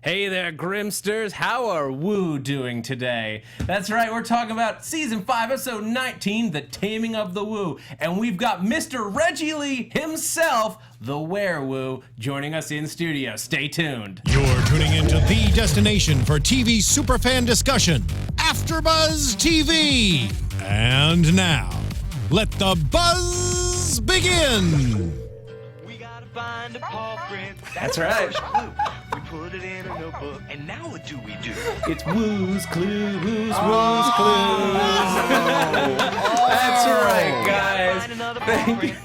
Hey there, Grimsters. How are Woo doing today? That's right, we're talking about Season 5, Episode 19, The Taming of the Woo. And we've got Mr. Reggie Lee himself, the Werewoo, joining us in studio. Stay tuned. You're tuning into the destination for TV superfan discussion, AFTERBUZZ TV. And now, let the buzz begin. We gotta find a paw print. That's right. We put it in a notebook, and now what do we do? It's Woo's Clues, Woo's Clues. That's right, guys. Find another paw print.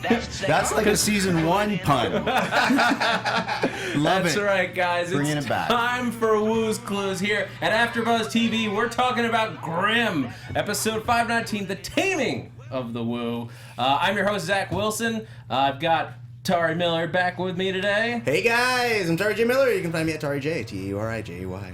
That's like a season 1 pun. That's right, guys. Bringing It's it back. time for Woo's Clues here at AfterBuzz TV. We're talking about Grimm, episode 519, The Taming of the Woo. I'm your host, Zach Wilson. I've got Tauri Miller back with me today. Hey guys, I'm Tauri Miller. You can find me at Tauri J, T-A-U-R-I-J-A-Y.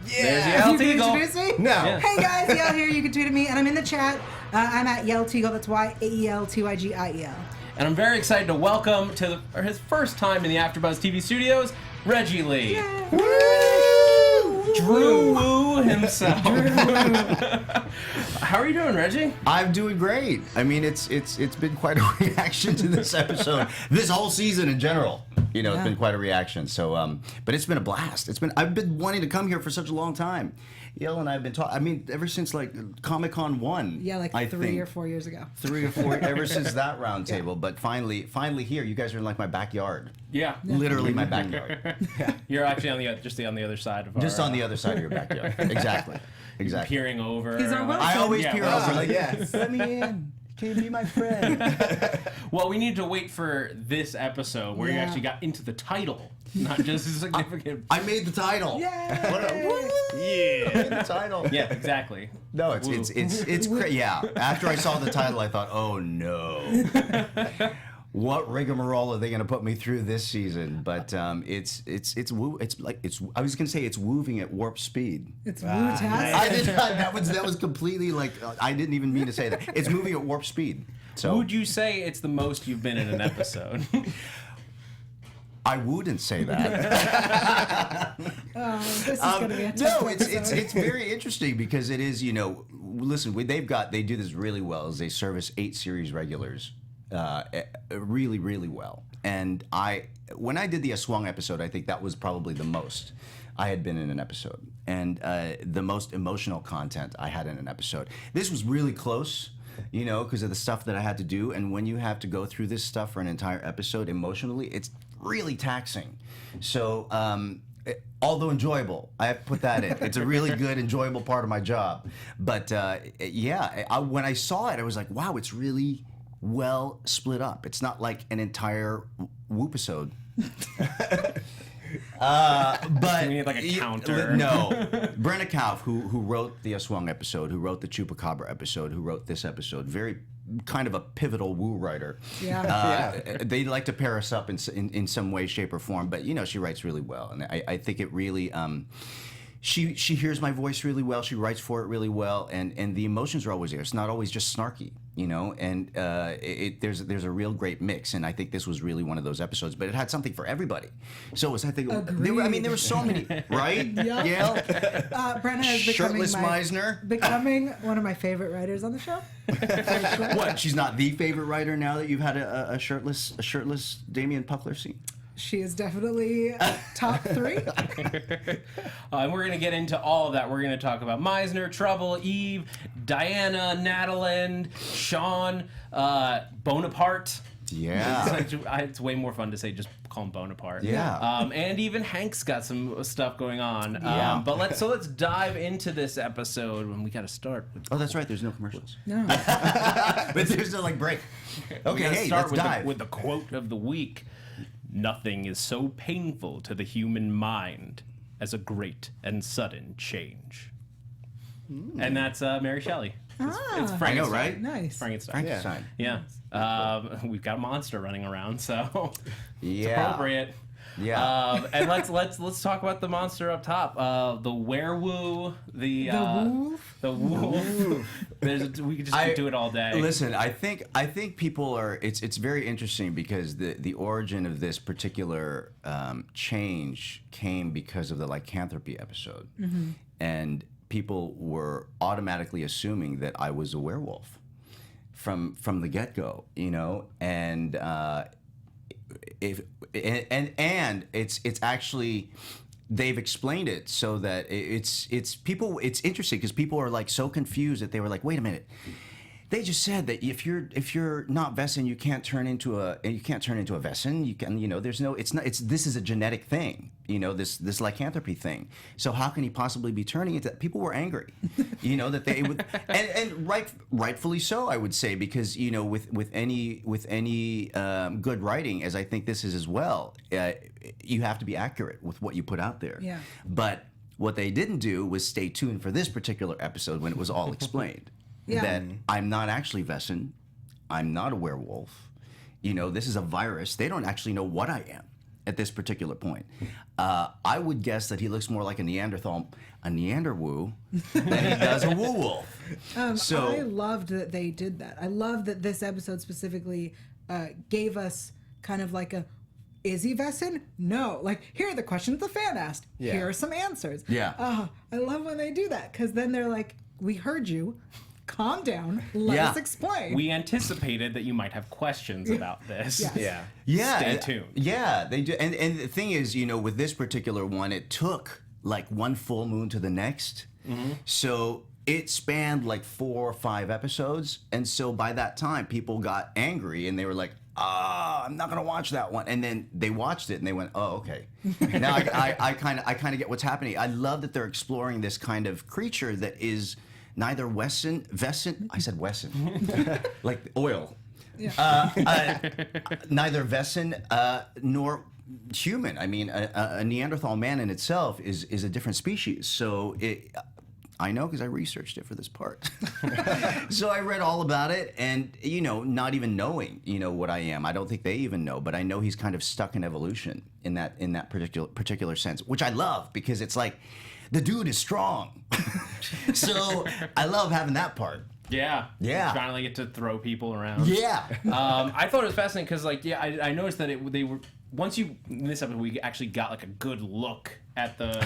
There's Yael You can Tygiel. introduce me? No. Yeah. Hey guys, Yael here. You can tweet at me, and I'm in the chat. I'm at Yael Tygiel. That's Y-A-E-L-T-Y-G-I-E-L. And I'm very excited to welcome to his first time in the AfterBuzz TV studios, Reggie Lee. Drew Woo himself. How are you doing, Reggie? I'm doing great. I mean, it's been quite a reaction to this episode. This whole season in general. You know, it's been quite a reaction. So, but it's been a blast. I've been wanting to come here for such a long time. Yael and I have been talking. I mean, ever since like Comic-Con 1. Yeah, like I three think. or 4 years ago. 3 or 4, ever since that round table. But finally here. You guys are in like my backyard. Yeah. Literally my backyard. You're actually on the other side of our... Just on the other side of your backyard. Exactly. peering over. He's our Wilson. I always Yeah, peer well, over like, yes, let me in. Can you be my friend? Well, we need to wait for this episode where you Yeah. actually got into the title, not just a significant... I made the title. Yay! Yeah, I made the title. Yeah, exactly. No, it's great. Yeah. After I saw the title, I thought, oh no, what rigmarole are they going to put me through this season? But it's woo. It's like I was going to say it's wooving at warp speed. It's woo-tastic. I did not. That was completely like I didn't even mean to say that. It's moving at warp speed. So Would you say it's the most you've been in an episode? I wouldn't say that. This is going to be a tough No, episode. it's very interesting because it is, you know, listen, they do this really well is they service 8 series regulars really, really well. And when I did the Aswang episode, I think that was probably the most I had been in an episode and the most emotional content I had in an episode. This was really close, you know, because of the stuff that I had to do. And when you have to go through this stuff for an entire episode emotionally, it's really taxing. So, although enjoyable, I have to put that in. It's a really good, enjoyable part of my job. But yeah, when I saw it, I was like, wow, it's really well split up. It's not like an entire whoop-isode. But You need like a counter. No, Brenna Kauf, who wrote the Aswang episode, who wrote the Chupacabra episode, who wrote this episode, very kind of a pivotal woo writer. Yeah. They like to pair us up in some way, shape, or form. But you know, she writes really well, and I think it really. She hears my voice really well. She writes for it really well, and the emotions are always there. It's not always just snarky, you know. And there's a real great mix, and I think this was really one of those episodes. But it had something for everybody. So it was, I think, there were so many, right? Yeah. Yael? Brenna is Shirtless Meisner. becoming one of my favorite writers on the show. What? She's not the favorite writer now that you've had a shirtless Damian Puckler scene. She is definitely top 3. And we're going to get into all of that. We're going to talk about Meisner, Trouble, Eve, Diana, Adalind, Sean, Bonaparte. Yeah. It's way more fun to say just call him Bonaparte. Yeah. And even Hank's got some stuff going on. Yeah. But let's dive into this episode, and we got to start with. Oh, that's right. There's no commercials. No. But there's no like break. we Okay, gotta hey, start let's with dive. with the quote of the week. Nothing is so painful to the human mind as a great and sudden change. And that's Mary Shelley. It's Ah. I know, right? Nice. Frankenstein. Frankenstein. Yeah. We've got a monster running around, so it's Yeah. appropriate. Yeah. And let's talk about the monster up top. The werewolf, the wolf. the wolf. We could just do it all day. Listen, I think people are. It's very interesting because the origin of this particular change came because of the lycanthropy episode, and people were automatically assuming that I was a werewolf from the get-go, you know, and it's actually, they've explained it so that it's interesting because people are like so confused that they were like, wait a minute, they just said that if you're not Vessin, you can't turn into a Vessin. You can, you know, this is a genetic thing, you know, this lycanthropy thing. So how can he possibly be turning into? People were angry, you know, that they would, and rightfully so, I would say, because, you know, with any good writing, as I think this is as well, you have to be accurate with what you put out there. Yeah. But what they didn't do was stay tuned for this particular episode when it was all explained. Yeah. That I'm not actually Vessin, I'm not a werewolf. You know, this is a virus. They don't actually know what I am at this particular point. I would guess that he looks more like a Neanderthal, a Neanderwoo, than he does a woo-wolf. I loved that they did that. I love that this episode specifically gave us kind of like a, is he Vessin? No. Like, here are the questions the fan asked. Yeah. Here are some answers. Yeah. I love when they do that, because then they're like, we heard you. Calm down. Let us explain. We anticipated that you might have questions about this. Yes. Yeah. Stay tuned. Yeah, they do. And the thing is, you know, with this particular one, it took like one full moon to the next. So it spanned like 4 or 5 episodes. And so by that time, people got angry and they were like, I'm not gonna watch that one. And then they watched it and they went, oh, okay. Now I kind of get what's happening. I love that they're exploring this kind of creature that is neither Vessin, I said Wesson, like oil. Yeah. Neither Vessin nor human. I mean, a Neanderthal man in itself is a different species. So I know because I researched it for this part. So I read all about it, and, you know, not even knowing, you know, what I am. I don't think they even know, but I know he's kind of stuck in evolution in that particular sense, which I love because it's like, the dude is strong. So I love having that part. Yeah. Yeah. Finally get to throw people around. Yeah. I thought it was fascinating because, like, yeah, I noticed that they were, once in this episode, we actually got like a good look at the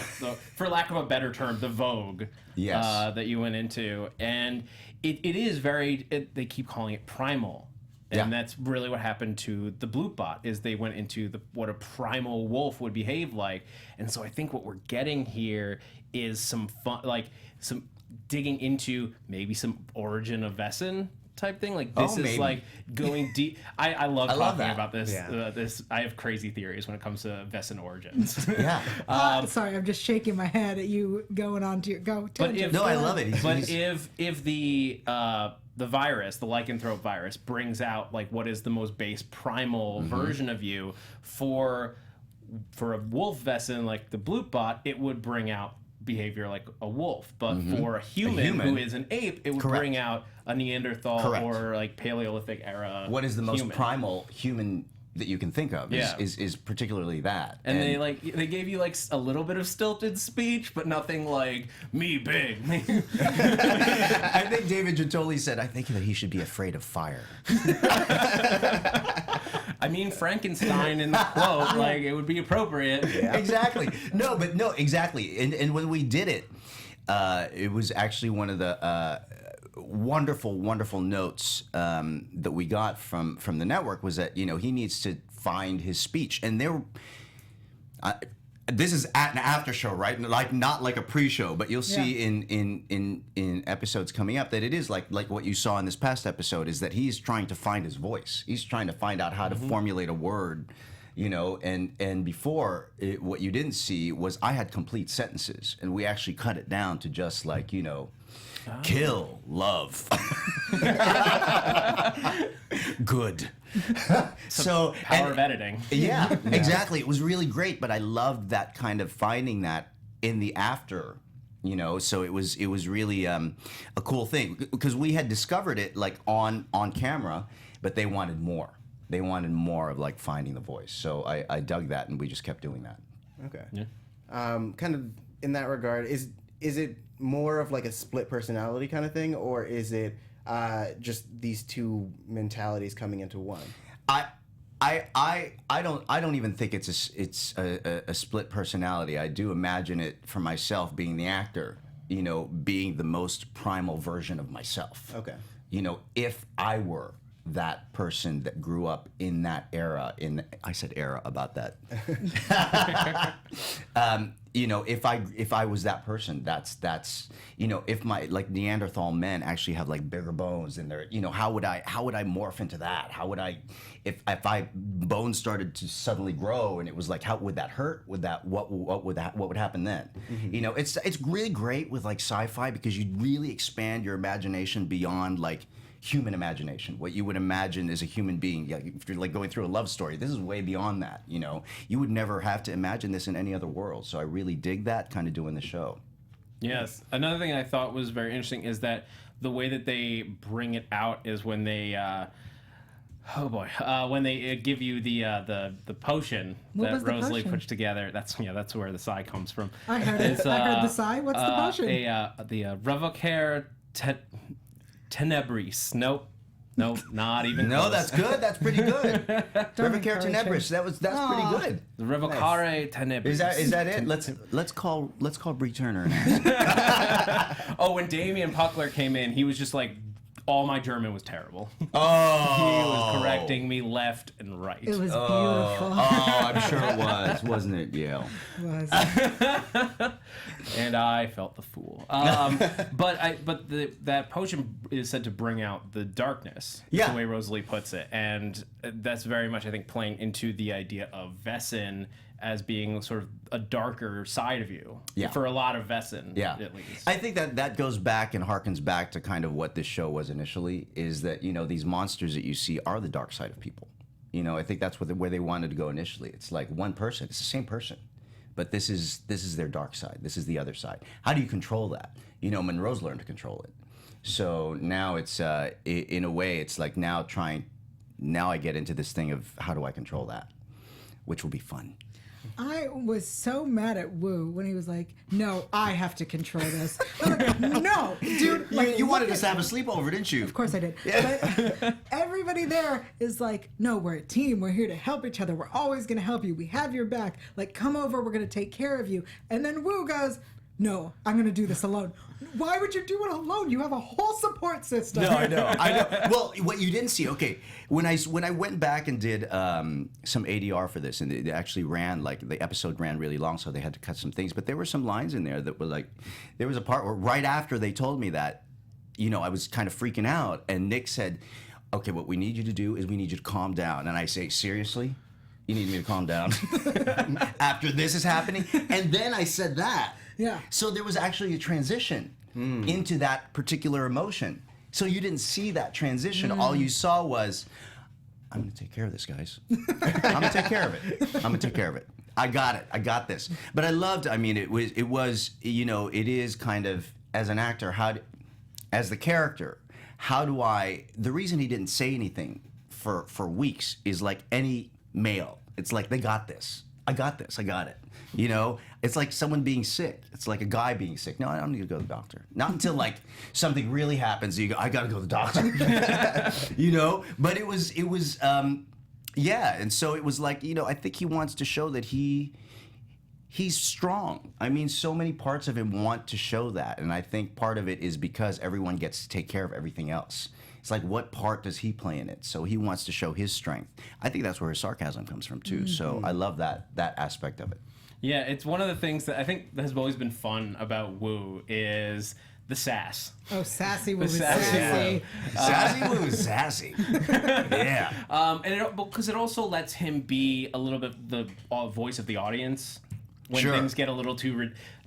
for lack of a better term, the Vogue. Yes. That you went into, and it is very. They keep calling it primal. And that's really what happened to the Bloop bot, is they went into what a primal wolf would behave like. And so I think what we're getting here is some fun, like some digging into maybe some origin of Vessin type thing. Like this is maybe. like going deep. I love love talking that. about this. Yeah. This I have crazy theories when it comes to Vessin origins. Yeah. Sorry, I'm just shaking my head at you going on to your go. But tangent. No, I love it. But if the virus, the lycanthrope virus, brings out like what is the most base primal version of you, for a wolf Vessin like the Bloop bot, it would bring out behavior like a wolf. But for a human who is an ape, it would bring out a Neanderthal or like Paleolithic era. What is the most human. primal human that you can think of is particularly that. And they gave you like a little bit of stilted speech, but nothing like me big. I think David Gittoli said, I think that he should be afraid of fire. I mean, Frankenstein in the quote, like it would be appropriate. Exactly. No, exactly. And when we did it, it was actually one of the wonderful notes that we got from the network was that, you know, he needs to find his speech. And there, this is at an after show, right? Like not like a pre-show, but you'll see in episodes coming up that it is like what you saw in this past episode, is that he's trying to find his voice. He's trying to find out how to formulate a word, you know. And before, what you didn't see was I had complete sentences, and we actually cut it down to just like, you know, kill, love, good. So Power of editing. Yeah, exactly. It was really great, but I loved that kind of finding that in the after, you know. So it was really a cool thing because we had discovered it like on camera, but they wanted more. They wanted more of like finding the voice. So I dug that, and we just kept doing that. Okay. Yeah. Kind of in that regard, is it more of like a split personality kind of thing, or is it just these two mentalities coming into one? I don't even think it's a split personality. I do imagine it for myself being the actor, you know, being the most primal version of myself. Okay. You know, if I were that person that grew up in that era, I said era about that. You know, if I was that person, that's you know, if my like Neanderthal men actually have like bigger bones in their, you know, how would I morph into that? How would I, if bones started to suddenly grow and it was like, how would that hurt? What would happen then? Mm-hmm. You know, it's really great with like sci-fi because you really expand your imagination beyond like human imagination, what you would imagine as a human being. Yeah, if you're like going through a love story, this is way beyond that. You know, you would never have to imagine this in any other world. So I really dig that kind of doing the show. Yes. Another thing I thought was very interesting is that the way that they bring it out is when they, when they give you the potion What was that the Rosalie potion? puts together. That's where the sigh comes from. I heard it. I heard the sigh. What's the potion? The Revocare Tenebris. Nope, not even. No, close. that's good. That's pretty good. Revocare encourage him. Tenebris. That's pretty good. The Revocare Tenebris. Is that it? Let's call Bree Turner and ask. Oh, when Damian Puckler came in, he was just like, all my German was terrible. Oh, He was correcting me left and right. It was beautiful. Oh, I'm sure it was, wasn't it, Yael? It was. And I felt the fool. That potion is said to bring out the darkness. Yeah. The way Rosalie puts it, and that's very much, I think, playing into the idea of Vessin as being sort of a darker side of you. Yeah. For a lot of Vessin, Yeah. at least. I think that goes back and harkens back to kind of what this show was initially, is that, you know, these monsters that you see are the dark side of people. You know, I think that's where they wanted to go initially. It's like one person, it's the same person, but this is their dark side. This is the other side. How do you control that? You know, Monroe's learned to control it. So now it's, in a way, it's like now I get into this thing of how do I control that, which will be fun. I was so mad at Wu when he was like, "No, I have to control this." I'm like, no, dude. Like, You wanted look us to at- have a sleepover, didn't you? Of course I did. But everybody there is like, "No, we're a team. We're here to help each other. We're always going to help you. We have your back. Like, come over. We're going to take care of you." And then Wu goes, "No, I'm going to do this alone." Why would you do it alone? You have a whole support system. No, I know. Well, what you didn't see, okay, when I went back and did some ADR for this, and it actually ran, like, the episode ran really long, so they had to cut some things, but there were some lines in there that were like, there was a part where right after they told me that, you know, I was kind of freaking out, and Nick said, "Okay, what we need you to do is we need you to calm down." And I say, "Seriously? You need me to calm down after this is happening?" And then I said that. Yeah. So there was actually a transition into that particular emotion. So you didn't see that transition. All you saw was, "I'm going to take care of this, guys. I'm going to take care of it. I'm going to take care of it. I got it. I got this." But I loved, I mean, it was, you know, it is kind of, as an actor, as the character, the reason he didn't say anything for weeks is like any male. It's like, they got this. I got this. I got it. You know, it's like someone being sick. It's like a guy being sick. No, I don't need to go to the doctor. Not until like something really happens. You go, "I got to go to the doctor." You know, but it was, yeah. And so it was like, you know, I think he wants to show that he's strong. I mean, so many parts of him want to show that. And I think part of it is because everyone gets to take care of everything else. It's like, what part does he play in it? So he wants to show his strength. I think that's where his sarcasm comes from too. So I love that aspect of it. Yeah, it's one of the things that I think has always been fun about Wu is the sass. Oh, sassy Wu was sassy sassy. Sassy Wu is sassy. Yeah. And because it also lets him be a little bit the voice of the audience when Sure. things get a little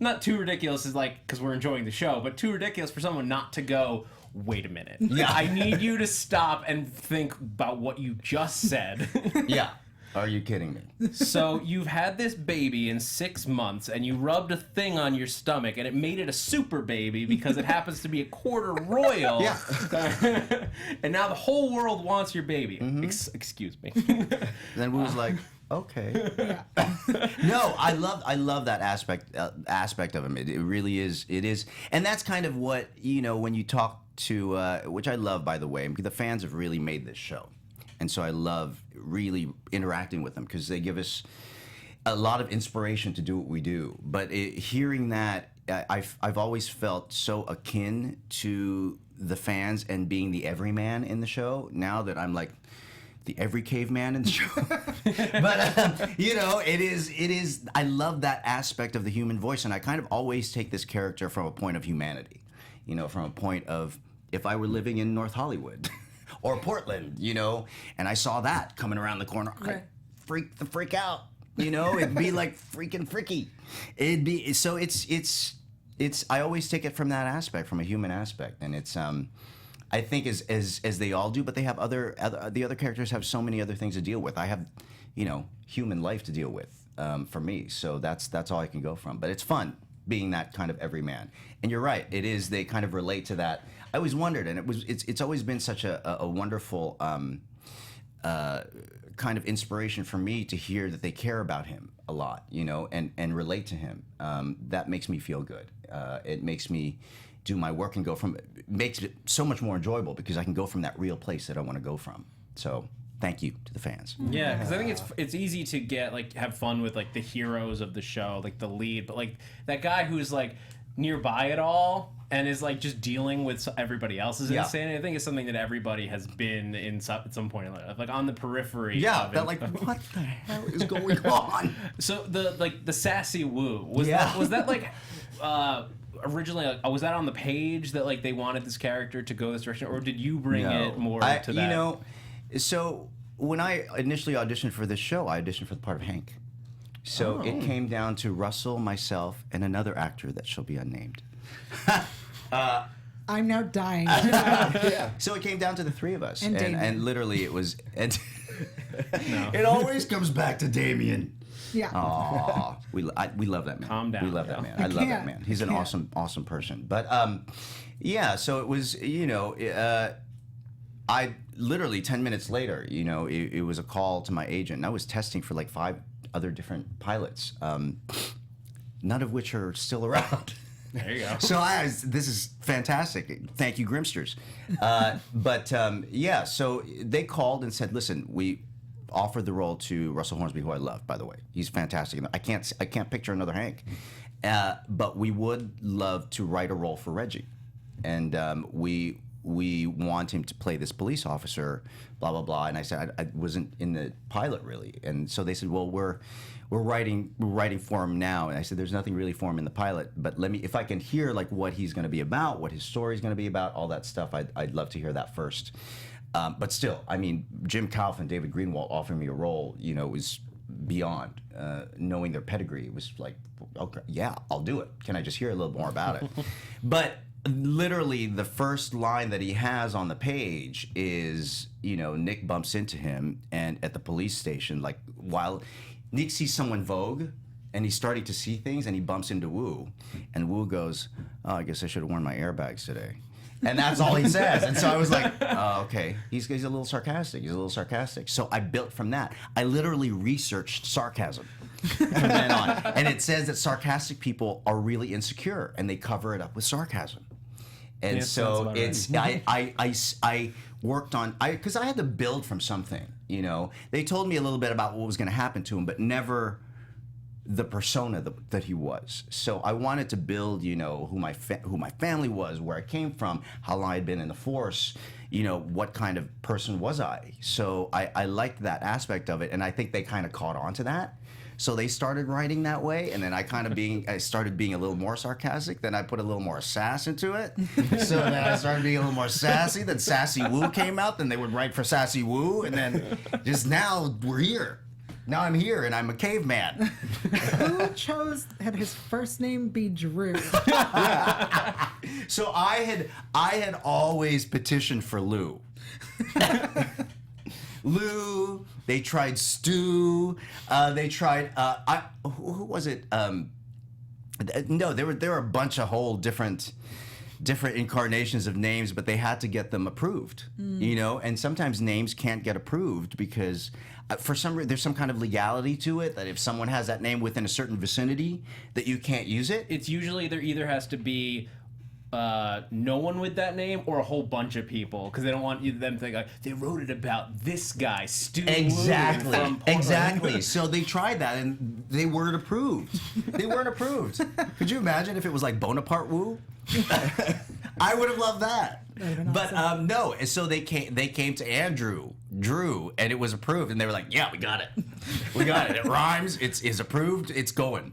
not too ridiculous, is like, because we're enjoying the show, but too ridiculous for someone not to go, "Wait a minute. Yeah. I need you to stop and think about what you just said." Yeah. Are you kidding me? So you've had this baby in 6 months, and you rubbed a thing on your stomach, and it made it a super baby because it happens to be a quarter royal. Yeah. And now the whole world wants your baby. Excuse me. Then we was like, okay. No, I love that aspect of him. It really is. It is, and that's kind of what, when you talk to, which I love, by the way. The fans have really made this show, and so I love really interacting with them because they give us a lot of inspiration to do what we do. But hearing that, I've always felt so akin to the fans and being the everyman in the show. Now that I'm like the every caveman in the show. But it is I love that aspect of the human voice, and I kind of always take this character from a point of humanity, from a point of, if I were living in North Hollywood or Portland, and I saw that coming around the corner, I'd freak out, it'd be like freaking freaky. It'd be, so it's I always take it from that aspect, from a human aspect, and it's I think as they all do, but they have the other characters have so many other things to deal with. I have, human life to deal with for me, so that's all I can go from. But it's fun being that kind of everyman. And you're right, it is. They kind of relate to that. I always wondered, and it's always been such a wonderful kind of inspiration for me to hear that they care about him a lot, and relate to him. That makes me feel good. It makes me do my work and makes it so much more enjoyable because I can go from that real place that I want to go from. So thank you to the fans. Yeah, because I think it's easy to get have fun with the heroes of the show, like the lead, but that guy who's nearby it all and is just dealing with everybody else's insanity. I think it's something that everybody has been in at some point in life, on the periphery. Yeah, of that what the hell is going on? So the sassy woo was that originally, was that on the page that they wanted this character to go this direction, or did you bring it more to that? So when I initially auditioned for this show, I auditioned for the part of Hank. So it came down to Russell, myself, and another actor that shall be unnamed. I'm now dying. So it came down to the three of us, And Damien. and literally it was. And No. It always comes back to Damien. Yeah. Aw, we love that man. Calm down, We love that Joe. man. I love that can't. man. He's an Can't. awesome person. But yeah. So it was, I literally 10 minutes later, it was a call to my agent. And I was testing for 5 other different pilots, none of which are still around. There you go. So this is fantastic. Thank you, Grimmsters. But yeah, so they called and said, listen, we offered the role to Russell Hornsby, who I love, by the way. He's fantastic. I can't picture another Hank. But we would love to write a role for Reggie. And we want him to play this police officer, blah, blah, blah. And I said, I wasn't in the pilot, really. And so they said, well, we're writing for him now. And I said, there's nothing really for him in the pilot, but if I can hear what he's going to be about, what his story's going to be about, all that stuff, I'd love to hear that first. But still, Jim Kauf and David Greenwald offering me a role, was beyond knowing their pedigree. It was like, okay, yeah, I'll do it. Can I just hear a little more about it? But literally the first line that he has on the page is, Nick bumps into him and at the police station, while Nick sees someone vogue and he's starting to see things and he bumps into Wu, and Wu goes, oh, I guess I should have worn my airbags today. And that's all he says. And so I was like, oh, okay. He's a little sarcastic. So I built from that. I literally researched sarcasm from then on. And it says that sarcastic people are really insecure and they cover it up with sarcasm. And Yeah, so sounds about I worked on, because I had to build from something, They told me a little bit about what was going to happen to him, but never the persona that he was. So I wanted to build, who my family was, where I came from, how long I'd been in the force, what kind of person was I. So I liked that aspect of it, and I think they kind of caught on to that. So they started writing that way, and then I started being a little more sarcastic. Then I put a little more sass into it. So then I started being a little more sassy. Then Sassy Wu came out. Then they would write for Sassy Wu, and then just now we're here. Now I'm here, and I'm a caveman. Who chose had his first name be Drew? So I had always petitioned for Lou. Lou. They tried Stu. They tried. Who was it? No, there were a bunch of whole different incarnations of names, but they had to get them approved. You know, and sometimes names can't get approved because for some reason there's some kind of legality to it that if someone has that name within a certain vicinity, that you can't use it. It's usually there either has to be no one with that name or a whole bunch of people because they don't want them to think like they wrote it about this guy, Stu. Exactly. From Portland. Exactly. So they tried that and they weren't approved. They weren't approved. Could you imagine if it was like Bonaparte Wu? I would have loved that. But no, and so they came to Andrew, Drew, and it was approved, and they were like, "Yeah, we got it, we got it. It rhymes. It's approved. It's going.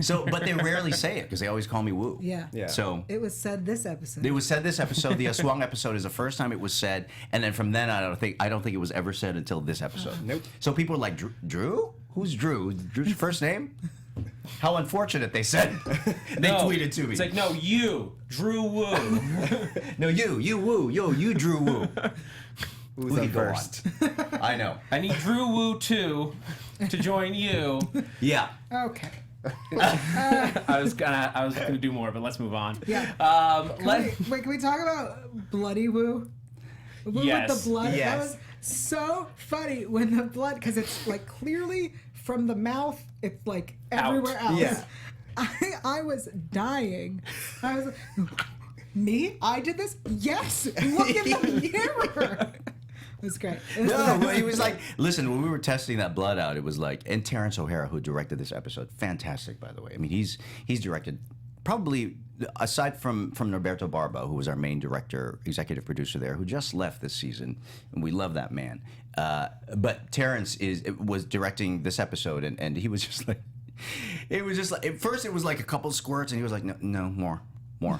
So, but they rarely say it because they always call me Woo. Yeah. So It was said this episode. it was said this episode. The Aswang episode is the first time it was said, and then from then on, I don't think it was ever said until this episode. Nope. So people were like, Drew? Who's Drew? Drew's your first name? How unfortunate, they said. They tweeted to me. It's like, no, you, Drew Woo. No, you Woo. Yo, you Drew Woo. Who's We up could go first? on. I know. I need Drew Woo too to join you. Yeah. Okay. I was gonna do more, but let's move on. Yeah. Wait, can we talk about Bloody Woo? Woo Yes. with the blood. Yes. That was so funny when the blood, because it's like clearly from the mouth, it's like everywhere else. Yeah. I was dying. I was like, me? I did this? Yes. Look in the mirror. It was great. No, but he was like, listen, when we were testing that blood out, it was like, and Terrence O'Hara, who directed this episode, fantastic, by the way. I mean, he's directed probably, aside from Norberto Barba, who was our main director, executive producer there, who just left this season, and we love that man. But Terrence was directing this episode, and he was just like, it was just like, at first it was like a couple squirts, and he was like, no, more. And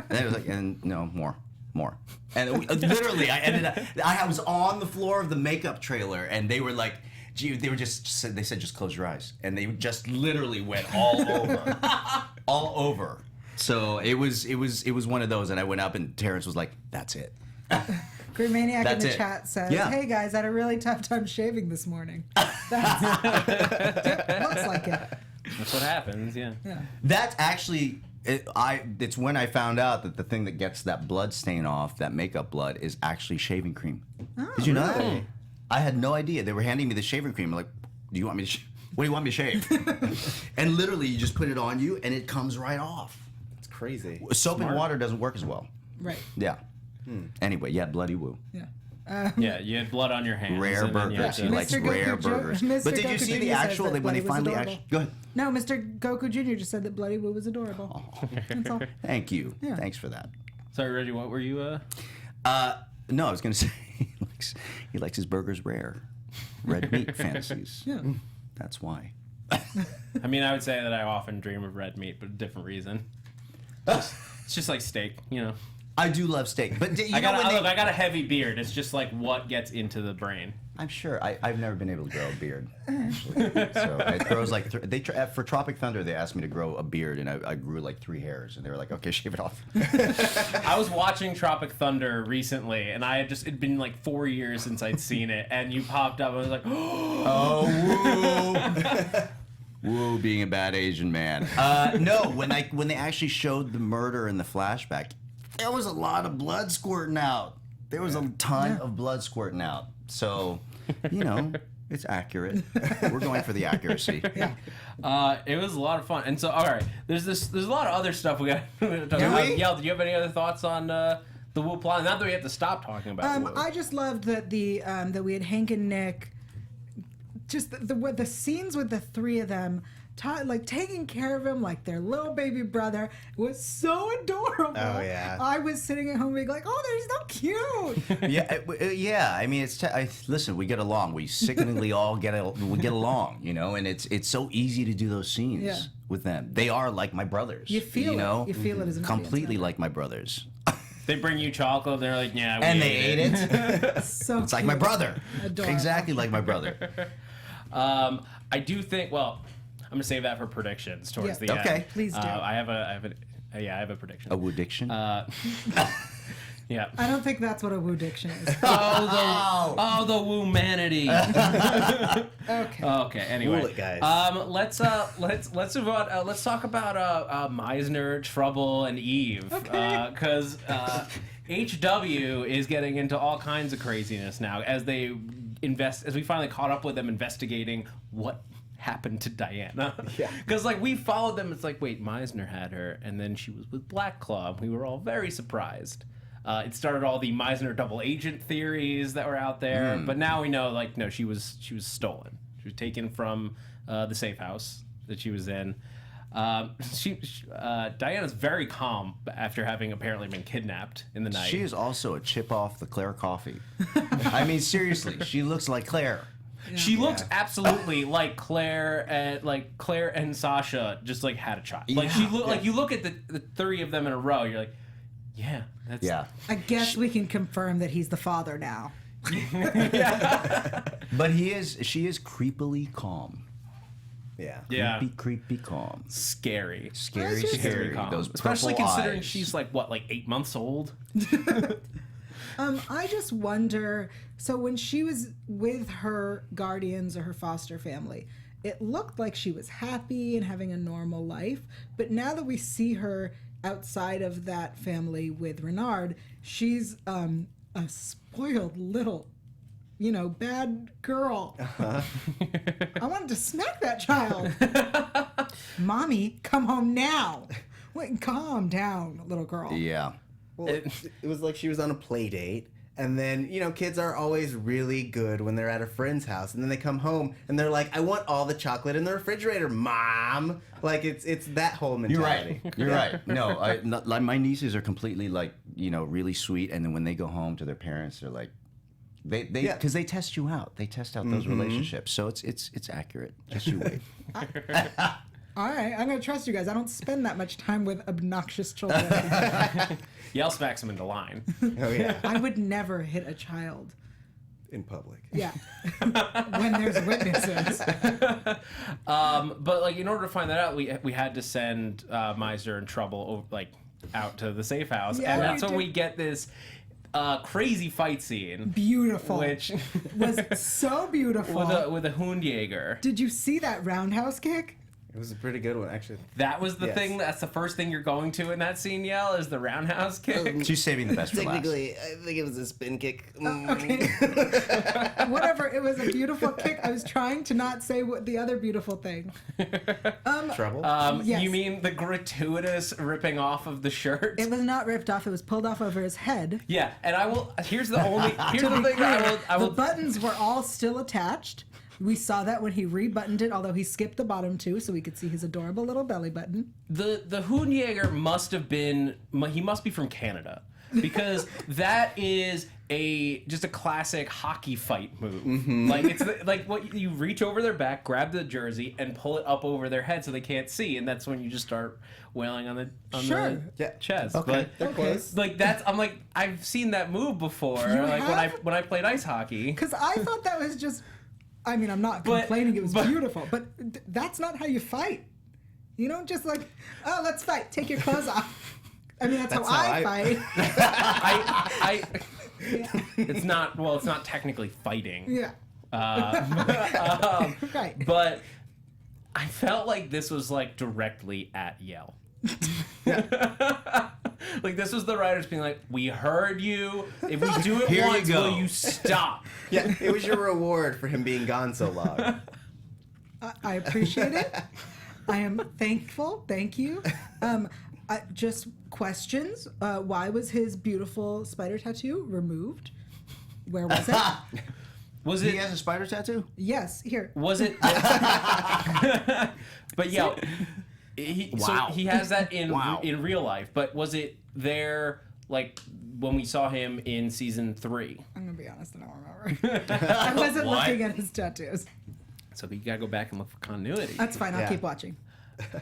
then it was like, and no, more. And literally, I was on the floor of the makeup trailer, and they were like, gee, they said just close your eyes, and they just literally went all over. So it was one of those, and I went up, and Terrence was like, that's it. Grimm Maniac in That's the it. chat says, Yeah. hey guys, I had a really tough time shaving this morning. That looks like it. That's what happens. Yeah. That's actually, it's when I found out that the thing that gets that blood stain off, that makeup blood, is actually shaving cream. Did you know that? I had no idea. They were handing me the shaving cream. I'm like, do you want me to? What do you want me to shave? And literally, you just put it on you, and it comes right off. It's crazy. Soap and water doesn't work as well. Right. Yeah. Anyway, yeah, Bloody Woo. Yeah. Yeah, you had blood on your hands. Rare and then you burgers. had He to- likes Mr. Goku rare Jo- burgers. Mr. But did you Goku see Jr. the says actual? that When they Bloody was finally adorable. actually go ahead. No, Mr. Goku Jr. just said that Bloody Woo was adorable. That's all. Thank you. Yeah. Thanks for that. Sorry, Reggie. What were you? No, I was gonna say he likes his burgers rare, red meat fantasies. Yeah. That's why. I mean, I would say that I often dream of red meat, but a different reason. It's just like steak, you know. I do love steak, but I got a heavy beard. It's just like what gets into the brain. I'm sure I've never been able to grow a beard. Actually, so it grows like for Tropic Thunder they asked me to grow a beard, and I grew like 3 hairs, and they were like, okay, shave it off. I was watching Tropic Thunder recently, and it'd been like 4 years since I'd seen it, and you popped up, and I was like, Oh, woo. Woo, being a bad Asian man. No, when they actually showed the murder in the flashback, there was a lot of blood squirting out. There was a ton of blood squirting out. So, you know, it's accurate. We're going for the accuracy. Yeah. it was a lot of fun. And so, all right, there's a lot of other stuff we got to talk about. we? Yael, did you have any other thoughts on the Woo plot? Not that we have to stop talking about Woo. I just loved that that we had Hank and Nick. Just the scenes with the three of them, like taking care of him like their little baby brother, was so adorable. Oh, yeah. I was sitting at home being like, "Oh, they're so cute." Yeah. I mean, listen. We get along. We sickeningly all get along. You know, and it's so easy to do those scenes with them. They are like my brothers. You feel you know? it. You feel it as an audience completely member. like my brothers. They bring you chocolate, and they're like, yeah, we And they ate ate it. it. So It's like my brother. Adorable. Exactly like my brother. I do think. Well, I'm gonna save that for predictions towards Yeah. the Okay. end. Please do. I have a prediction. A woo diction. Yeah. I don't think that's what a woo diction is. Oh, the woo-manity. Okay. Okay. Anyway, Rule it, guys. Let's move on. Let's talk about Meisner, Trouble, and Eve. Okay. Because HW is getting into all kinds of craziness now as they as we finally caught up with them investigating what happened to Diana. Yeah. Because like we followed them. It's like, wait, Meisner had her, and then she was with Black Claw. We were all very surprised. It started all the Meisner double agent theories that were out there, but now we know, like, no, she was stolen. She was taken from the safe house that she was in. Diana's very calm after having apparently been kidnapped in the night. She is also a chip off the Claire coffee. I mean, seriously, she looks like Claire. She looks absolutely like Claire and Sasha just like had a child. Like she like you look at the three of them in a row, you're like, yeah, that's I guess we can confirm that he's the father now. But she is creepily calm. Yeah. Yeah. Creepy calm. Scary. Scary. Calm. Those especially purple considering eyes. she's like what, like 8 months old? I just wonder, so when she was with her guardians or her foster family, it looked like she was happy and having a normal life. But now that we see her outside of that family with Renard, she's a spoiled little, bad girl. I wanted to smack that child. Mommy, come home now. Wait, calm down, little girl. Yeah. Well, it was like she was on a play date. And then, kids are always really good when they're at a friend's house. And then they come home and they're like, I want all the chocolate in the refrigerator, Mom. Like, it's that whole mentality. You're right. No, my nieces are completely like, really sweet. And then when they go home to their parents, they're like, because they test you out. They test out those relationships. So it's accurate. Just you wait. All right, I'm going to trust you guys. I don't spend that much time with obnoxious children. Yell smacks him into line. Oh, yeah. I would never hit a child. In public. Yeah. When there's witnesses. But like in order to find that out, we had to send Meisner and Trouble out to the safe house, Yeah, and that's we when did. we get this crazy fight scene. Beautiful. Which was so beautiful. with a Houndjäger. Did you see that roundhouse kick? It was a pretty good one, actually. That was the Yes. thing. That's the first thing you're going to in that scene, Yael, is the roundhouse kick. She's saving the best for last. Technically, I think it was a spin kick. Okay. Whatever. It was a beautiful kick. I was trying to not say what the other beautiful thing. Trouble? Yes. You mean the gratuitous ripping off of the shirt? It was not ripped off. It was pulled off over his head. Yeah, and I will. Here's the only. Here's To the be thing. I clear, will. the buttons were all still attached. We saw that when he rebuttoned it, although he skipped the bottom two, so we could see his adorable little belly button. The Houndjäger must have been. He must be from Canada, because that is just a classic hockey fight move. Like it's like what you reach over their back, grab the jersey, and pull it up over their head so they can't see, and that's when you just start wailing on the Sure. Yeah. chest. Okay, But they're close. like that's I'm like I've seen that move before. You Like have? when I played ice hockey. Because I thought that was just. I mean, I'm not complaining. It was beautiful, but that's not how you fight. You don't just like, oh, let's fight. Take your clothes off. I mean, that's how I fight. It's not. Well, it's not technically fighting. Yeah. Right. But I felt like this was like directly at Yael. Like this was the writers being like, "We heard you. If we do it Here you once, go." will you stop?" Yeah, it was your reward for him being gone so long. I appreciate it. I am thankful. Thank you. Just questions. Why was his beautiful spider tattoo removed? Where was it? Was He it? has a spider tattoo? Yes, here. Was it? But yeah, so Wow. he has that in Wow. in real life. But was it there like when we saw him in season 3? I'm gonna be honest, I don't remember. I wasn't What? looking at his tattoos. So you gotta go back and look for continuity. That's fine. I'll Yeah. keep watching.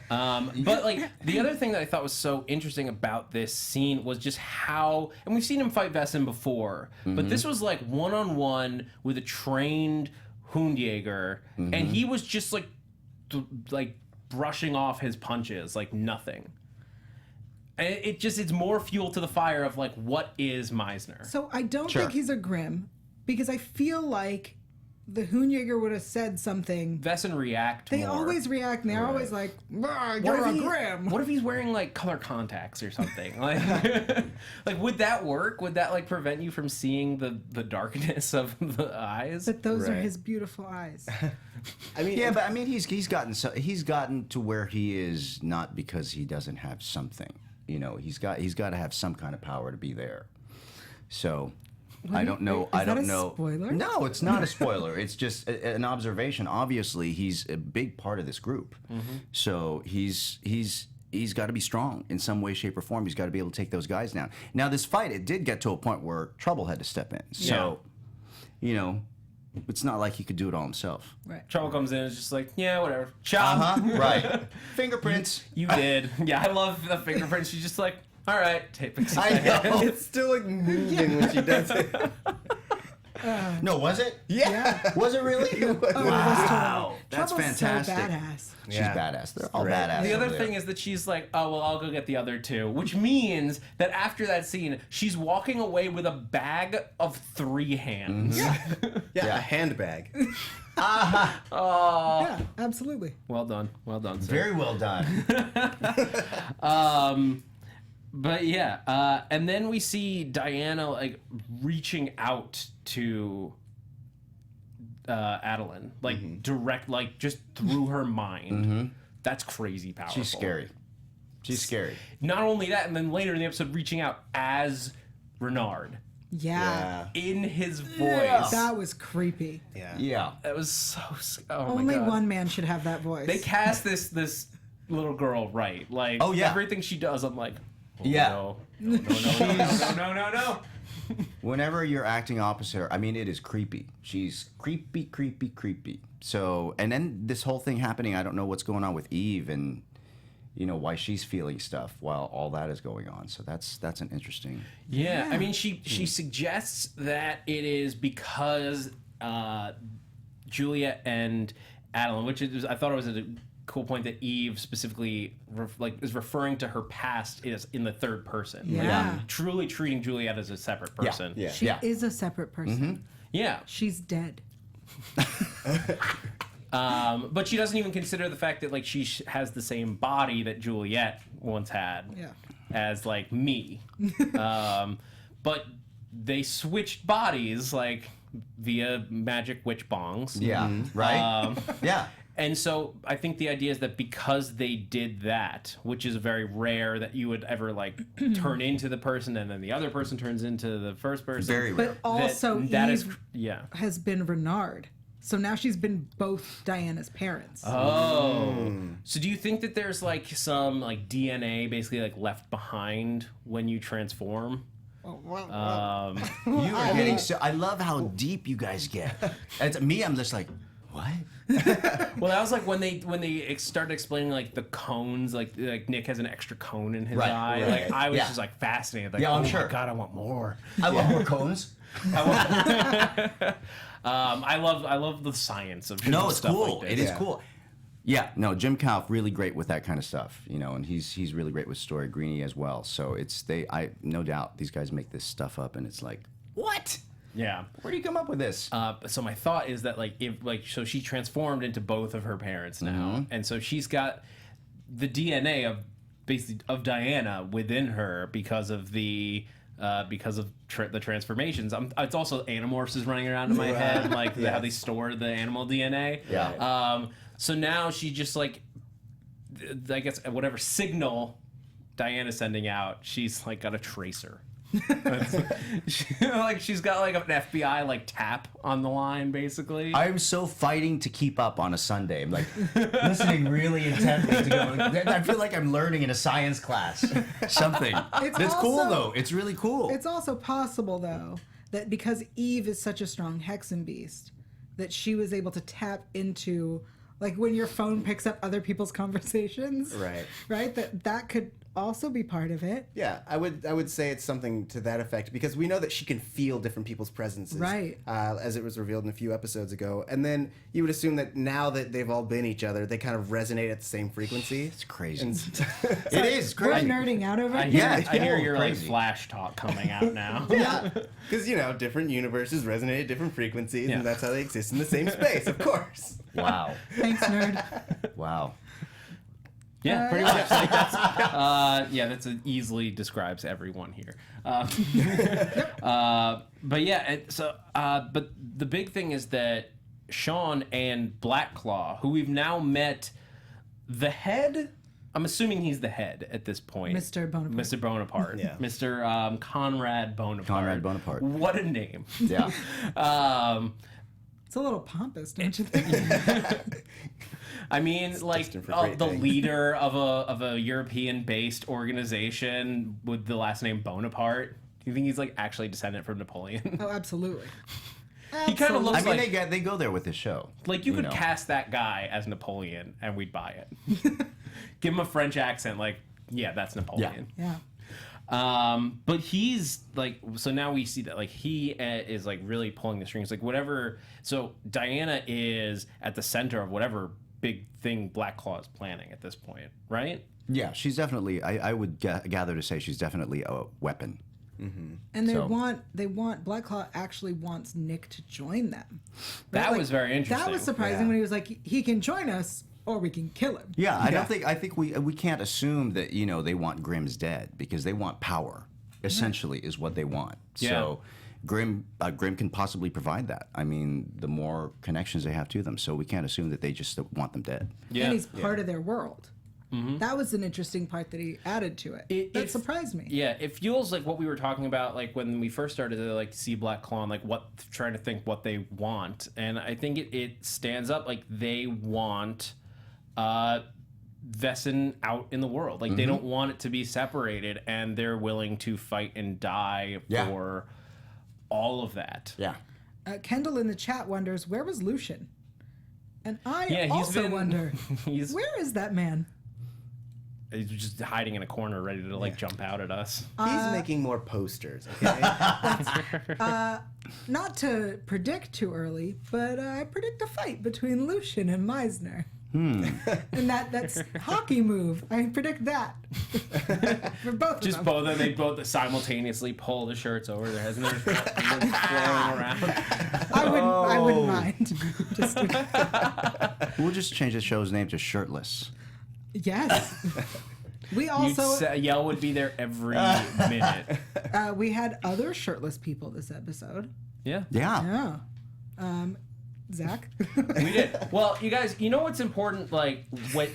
But like the other thing that I thought was so interesting about this scene was just how, and we've seen him fight Vesson before, but this was like one-on-one with a trained Houndjäger, and he was just like brushing off his punches like nothing. And it's more fuel to the fire of like, what is Meisner? So I don't Sure. think he's a Grimm, because I feel like the Hoonjager would have said something. Vesson react They more. always react, and they're always like, What "You're if a he- Grimm." What if he's wearing like color contacts or something? Like, like would that work? Would that like prevent you from seeing the darkness of the eyes? But those are Right. his beautiful eyes. I mean, Yeah, but I mean, he's gotten to where he is not because he doesn't have something. You know, he's got to have some kind of power to be there. So. I don't know. Is I that don't a know. spoiler? No, it's not a spoiler. It's just an observation. Obviously, he's a big part of this group. So he's got to be strong in some way, shape, or form. He's got to be able to take those guys down. Now, this fight, it did get to a point where Trouble had to step in. So, you know, it's not like he could do it all himself. Right. Trouble comes in and is just like, yeah, whatever. Chop. Right. Fingerprints. You did. Yeah, I love the fingerprints. She's just like, all right, tape it. I know. it's still like moving when she does it. No, was it? Yeah. Was it really? Wow. That's Trouble's fantastic. So badass. She's Yeah. badass. They're all great. badass. The other over there. thing is that she's like, oh, well, I'll go get the other two. Which means that after that scene, she's walking away with a bag of 3 hands. Yeah, a handbag. Yeah, absolutely. Well done. Well done, sir. Very well done. But yeah, and then we see Diana like reaching out to Adalind, like direct, like just through her mind. That's crazy powerful. She's scary. She's scary. Not only that, and then later in the episode, reaching out as Renard Yeah. in his voice. That was creepy. Yeah. Yeah. That was so. Oh Only my God. one man should have that voice. They cast this little girl right. Like, Oh, yeah. everything she does, I'm like, oh, Yeah. no. No. Whenever you're acting opposite her, I mean, it is creepy. She's creepy. So, and then this whole thing happening, I don't know what's going on with Eve and, you know, why she's feeling stuff while all that is going on. So that's an interesting. Yeah, I mean, she suggests that it is because Julia and Adalind, which is, I thought it was a cool point that Eve specifically is referring to her past is in the third person. Yeah. Truly treating Juliet as a separate person. Yeah. She Yeah. is a separate person. Yeah. She's dead. But she doesn't even consider the fact that like she has the same body that Juliet once had Yeah. as like me. But they switched bodies like via magic witch bongs. Yeah. Right? Yeah. And so I think the idea is that because they did that, which is very rare that you would ever like turn into the person and then the other person turns into the first person. Very rare. But also, that is Eve yeah. has been Renard. So now she's been both Diana's parents. Oh. So do you think that there's like some like DNA basically like left behind when you transform? You are getting so. I love how deep you guys get. And me, I'm just like, what? Well, that was like when they started explaining like the cones, like Nick has an extra cone in his Right, eye. right. Like I was Yeah. just like fascinated. Like, Yeah, I'm oh sure. my God, I want more. I want more cones. I love the science of No, it's stuff cool. like It this. is cool. Yeah, no, Jim Kauf really great with that kind of stuff, you know, and he's really great with story. Greenie as well. So I no doubt these guys make this stuff up, and it's like, what? Yeah. Where do you come up with this? So my thought is that so she transformed into both of her parents now, and so she's got the DNA of basically of Diana within her because of the transformations. It's also Animorphs is running around in my head, like how they store the animal DNA. Yeah. So now she just like, I guess whatever signal Diana's sending out, she's like got a tracer. Like she's got like an FBI like tap on the line basically. I'm so fighting to keep up on a Sunday. I'm like listening really intently to go. I feel like I'm learning in a science class. Something. It's cool also- though. It's really cool. It's also possible, though, that because Eve is such a strong hexenbeast, that she was able to tap into, like when your phone picks up other people's conversations. Right. Right? That could also be part of it. Yeah, I would say it's something to that effect because we know that she can feel different people's presences, Right. As it was revealed in a few episodes ago, and then you would assume that now that they've all been each other, they kind of resonate at the same frequency. It's crazy. And It is We're crazy. nerding out over it. I hear Oh, your like crazy. flash talk coming out now. yeah, because different universes resonate at different frequencies, Yeah. and that's how they exist in the same space, of course. Wow. Thanks, nerd. Wow. Yeah, pretty much. Like that's easily describes everyone here. But yeah, but the big thing is that Sean and Blackclaw, who we've now met, the head. I'm assuming he's the head at this point. Mr. Bonaparte. Mr. Bonaparte. Yeah. Mr. Conrad Bonaparte. Conrad Bonaparte. What a name. Yeah. It's a little pompous, don't you think? I mean, like destined for great the things. leader of a European-based organization with the last name Bonaparte. Do you think he's like actually descendant from Napoleon? Oh, absolutely. He kind of looks I mean, like they go there with this show. like you could know. cast that guy as Napoleon and we'd buy it. Give him a French accent, like yeah, that's Napoleon. Yeah. But he's like, so now we see that like he is like really pulling the strings, like whatever. So Diana is at the center of whatever big thing Blackclaw is planning at this point, right? Yeah, she's definitely. I would gather to say she's definitely a weapon. And they So- want Blackclaw actually wants Nick to join them. That Like, was very interesting. That was surprising Yeah. when he was like, he can join us or we can kill him. Yeah, I think we can't assume that they want Grimm's dead because they want power. Essentially, is what they want. Yeah. So, Grimm can possibly provide that. I mean, the more connections they have to them, so we can't assume that they just want them dead. Yeah. And he's part of their world. That was an interesting part that he added to it. That surprised me. Yeah, it feels like what we were talking about, like when we first started to like see Blackclaw and like trying to think what they want, and I think it stands up like they want Vesson out in the world, like they don't want it to be separated, and they're willing to fight and die Yeah. for all of that. Yeah. Kendall in the chat wonders, where was Lucian? And I Yeah, he's also been- wonder, He's where is that man? just hiding in a corner, ready to like jump out at us. He's making more posters. Okay? Not to predict too early, but I predict a fight between Lucian and Meisner. And that's hockey move. I predict that for both Just of them. both, and they both simultaneously pull the shirts over their heads and they're flailing around. I wouldn't mind. Just We'll just change the show's name to Shirtless. yes. We also Yael would be there every minute. we had other shirtless people this episode. Yeah. Yeah. Yeah. Zach. We did. Well, you guys, you know what's important, like,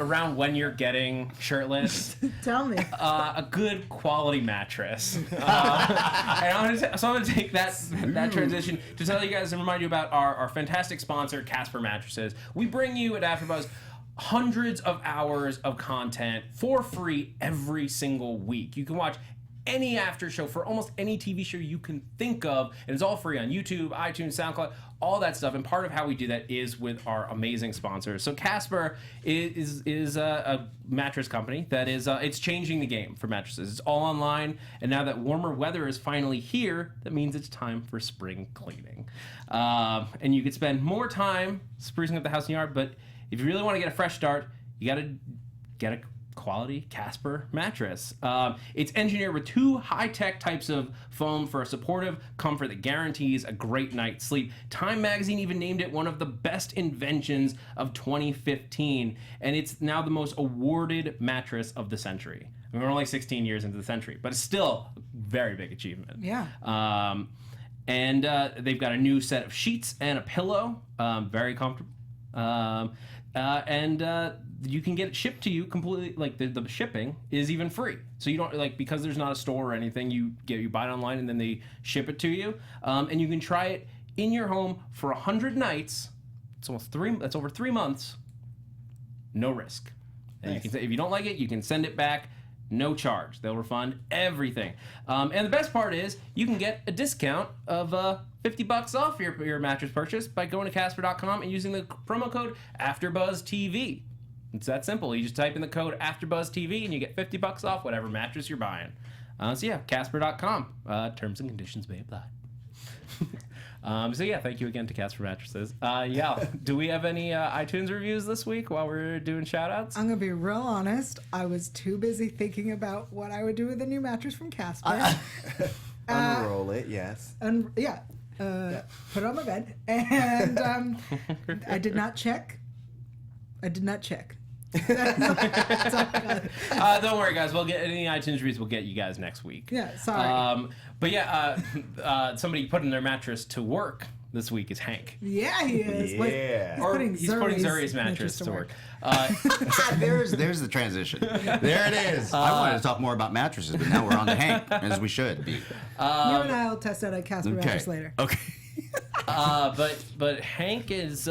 around when you're getting shirtless? Tell me. A good quality mattress. And I'm gonna take that transition to tell you guys and remind you about our fantastic sponsor, Casper Mattresses. We bring you at AfterBuzz hundreds of hours of content for free every single week. You can watch any after show for almost any TV show you can think of, and it's all free on YouTube, iTunes, SoundCloud, all that stuff. And part of how we do that is with our amazing sponsors. So Casper is a mattress company that is it's changing the game for mattresses. It's all online, and now that warmer weather is finally here, that means it's time for spring cleaning, and you could spend more time sprucing up the house and yard. But if you really want to get a fresh start, you gotta get a quality Casper mattress. It's engineered with 2 high-tech types of foam for a supportive comfort that guarantees a great night's sleep. Time magazine even named it one of the best inventions of 2015, and it's now the most awarded mattress of the century. I mean, we're only 16 years into the century, but it's still a very big achievement. Yeah. And they've got a new set of sheets and a pillow, very comfortable. And you can get it shipped to you completely, like the shipping is even free. So you don't, like, because there's not a store or anything, you buy it online and then they ship it to you. And you can try it in your home for 100 nights. That's over 3 months. No risk. And you can say, if you don't like it, you can send it back. No charge. They'll refund everything. And the best part is you can get a discount of $50 off your mattress purchase by going to Casper.com and using the promo code AfterBuzzTV. It's that simple. You just type in the code AFTERBUZZ TV and you get $50 off whatever mattress you're buying. So yeah, Casper.com. Terms and conditions may apply. So yeah, thank you again to Casper Mattresses. Yeah, do we have any iTunes reviews this week while we're doing shout-outs? I'm gonna be real honest. I was too busy thinking about what I would do with a new mattress from Casper. Unroll it, yes. And yeah, put it on my bed, and I did not check. Don't worry, guys. We'll get any iTunes reviews. We'll get you guys next week. Yeah, sorry. But yeah, somebody putting their mattress to work this week is Hank. Yeah, he is. Yeah. He's putting Zuri's mattress to work. There's the transition. There it is. I wanted to talk more about mattresses, but now we're on to Hank, as we should be. You and I will test out a Casper mattress later. Okay. But Hank is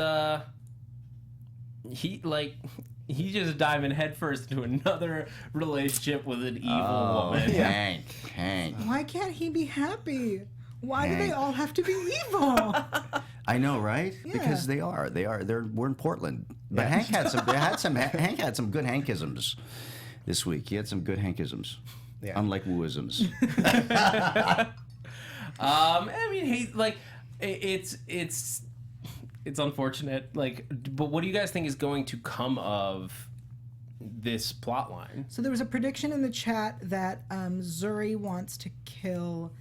he's just diving headfirst into another relationship with an evil woman. Hank. Why can't he be happy? Why do they all have to be evil? I know, right? Yeah. Because they are. We're in Portland. But Hank had some good Hankisms this week. He had some good Hankisms. Yeah. Unlike wooisms. I mean, it's unfortunate. But what do you guys think is going to come of this plot line? So there was a prediction in the chat that Zuri wants to kill.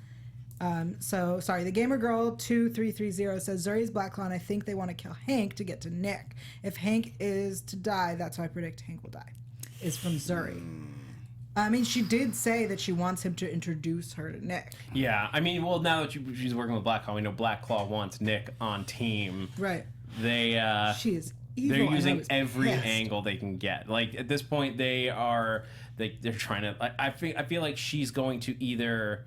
The Gamer Girl 2330 says Zuri's Black Claw, and I think they want to kill Hank to get to Nick. If Hank is to die, that's how I predict Hank will die. Is from Zuri. I mean, she did say that she wants him to introduce her to Nick. Yeah, I mean, well, now that she's working with Black Claw, we know Black Claw wants Nick on team. Right. She is evil. They're using every angle they can get. Like at this point, they're trying to. I feel like she's going to either.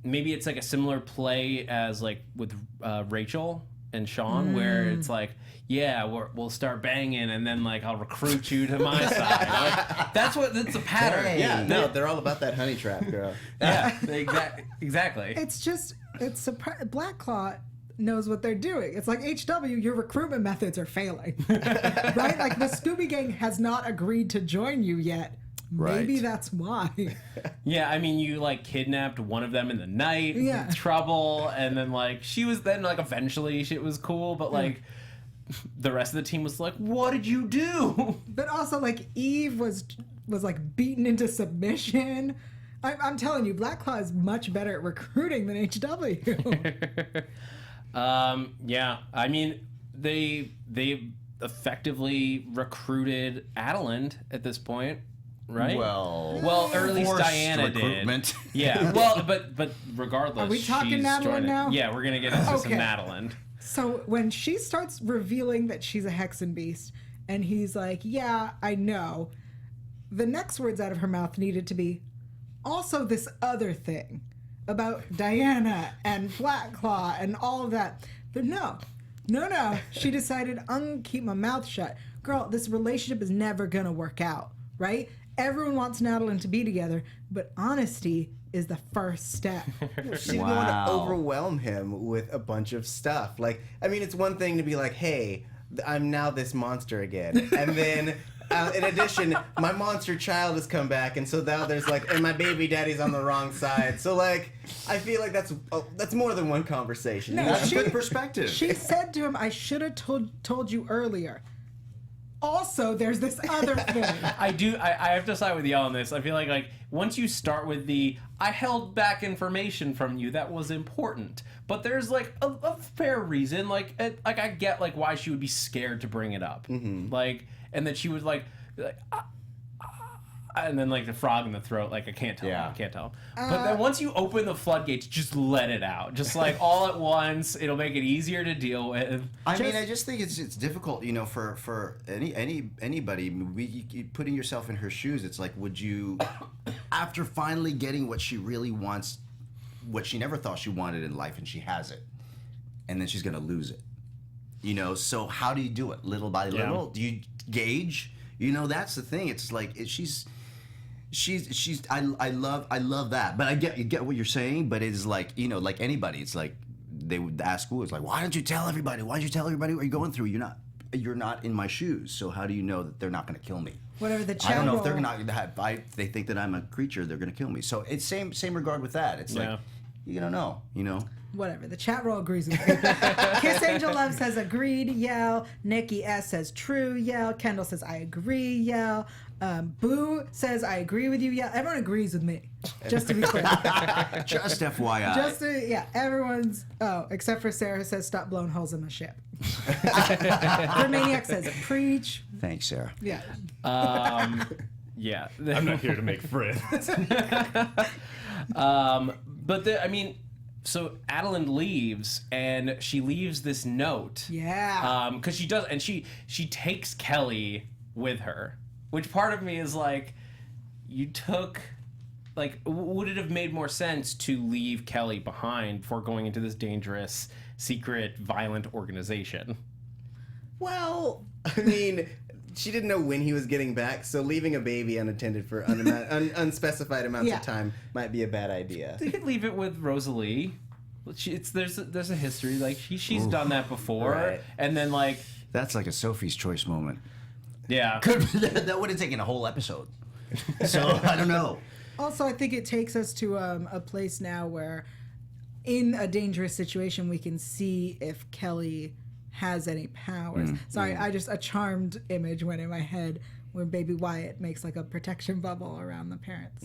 Maybe it's like a similar play as like with Rachel and Sean, where it's like, yeah, we'll start banging, and then like I'll recruit you to my side. Like, that's a pattern. Hey. Yeah, no, they're all about that honey trap, girl. Yeah, exactly. Black Claw knows what they're doing. It's like HW, your recruitment methods are failing, right? Like the Scooby Gang has not agreed to join you yet. Maybe Right. that's why. Yeah, I mean, you like kidnapped one of them in the night, trouble, and then like she was then like eventually shit was cool, but like the rest of the team was like, "What did you do?" But also like Eve was like beaten into submission. I'm telling you, Black Claw is much better at recruiting than HW. Yeah, I mean, they effectively recruited Adalind at this point. Right. Well, or at least forced Diana recruitment. did. Yeah. Well, but regardless, Are we talking she's Adalind now? Yeah, we're gonna get into some Okay. Adalind. So when she starts revealing that she's a hexenbeast, and he's like, "Yeah, I know," the next words out of her mouth needed to be, "Also this other thing about Diana and Black Claw and all of that." But no. She decided, I'm gonna keep my mouth shut. Girl, this relationship is never gonna work out, right? Everyone wants Adalind to be together, but honesty is the first step. She's going to overwhelm him with a bunch of stuff. Like, I mean, it's one thing to be like, hey, I'm now this monster again. And then, in addition, my monster child has come back, and so now there's like, and my baby daddy's on the wrong side. So, like, I feel like that's more than one conversation. No, That's a good perspective. She said to him, I should have told you earlier. Also, there's this other thing. I have to side with y'all on this. I feel like once you start with I held back information from you that was important, but there's like a fair reason. Like I get like why she would be scared to bring it up. Mm-hmm. Like, and that she would like and then like the frog in the throat, like I can't tell. I can't tell. But then once you open the floodgates, just let it out. Just like all at once. It'll make it easier to deal with. I mean, I just think it's difficult, you know, for anybody. Putting yourself in her shoes, it's like, would you, after finally getting what she really wants, what she never thought she wanted in life, and she has it, and then she's gonna lose it, you know? So how do you do it? Little by little? Do you gauge? You know, that's the thing. It's like she's. I love that, but you get what you're saying. But it's like, you know, like anybody, it's like they would ask who, it's like, why don't you tell everybody? Why don't you tell everybody what you're going through? You're not. you're not in my shoes, so how do you know that they're not going to kill me? Whatever the chat I don't know if they're roll- gonna. They think that I'm a creature, they're gonna kill me. So it's same regard with that. It's Yeah. like you don't know, you know. Whatever. The chat roll agrees with me. Kiss Angel Love says agreed, Yael. Nikki S says true, Yael. Kendall says I agree, Yael. Boo says I agree with you, Yael. Everyone agrees with me. Just to be clear. Just FYI. Just to, yeah, everyone's, except for Sarah who says stop blowing holes in my ship. Maniac says preach. Thanks, Sarah. Yeah. Yeah. I'm not here to make friends. I mean, so Adalind leaves, and she leaves this note. Yeah. Because she does, and she takes Kelly with her. Which part of me is like, you took, like, would it have made more sense to leave Kelly behind before going into this dangerous, secret, violent organization? Well, I mean, she didn't know when he was getting back, so leaving a baby unattended for unspecified amounts Yeah. of time might be a bad idea. You could leave it with Rosalie. There's a history, like she's done that before, Right. and then like That's like a Sophie's Choice moment. yeah. That would have taken a whole episode. So I don't know. Also, I think it takes us to a place now where, in a dangerous situation, we can see if Kelly has any powers. Sorry, a charmed image went in my head when baby Wyatt makes like a protection bubble around the parents.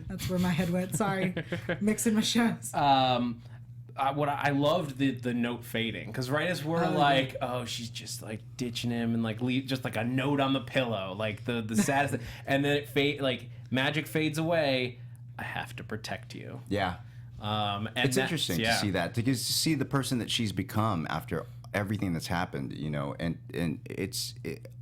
That's where my head went. Sorry, mixing my shows. I loved the note fading, because right as we're like, oh, she's just like ditching him and like leave just like a note on the pillow, like the saddest thing. And then magic fades away. I have to protect you. Yeah. And It's interesting to see that, because to see the person that she's become after everything that's happened, you know, and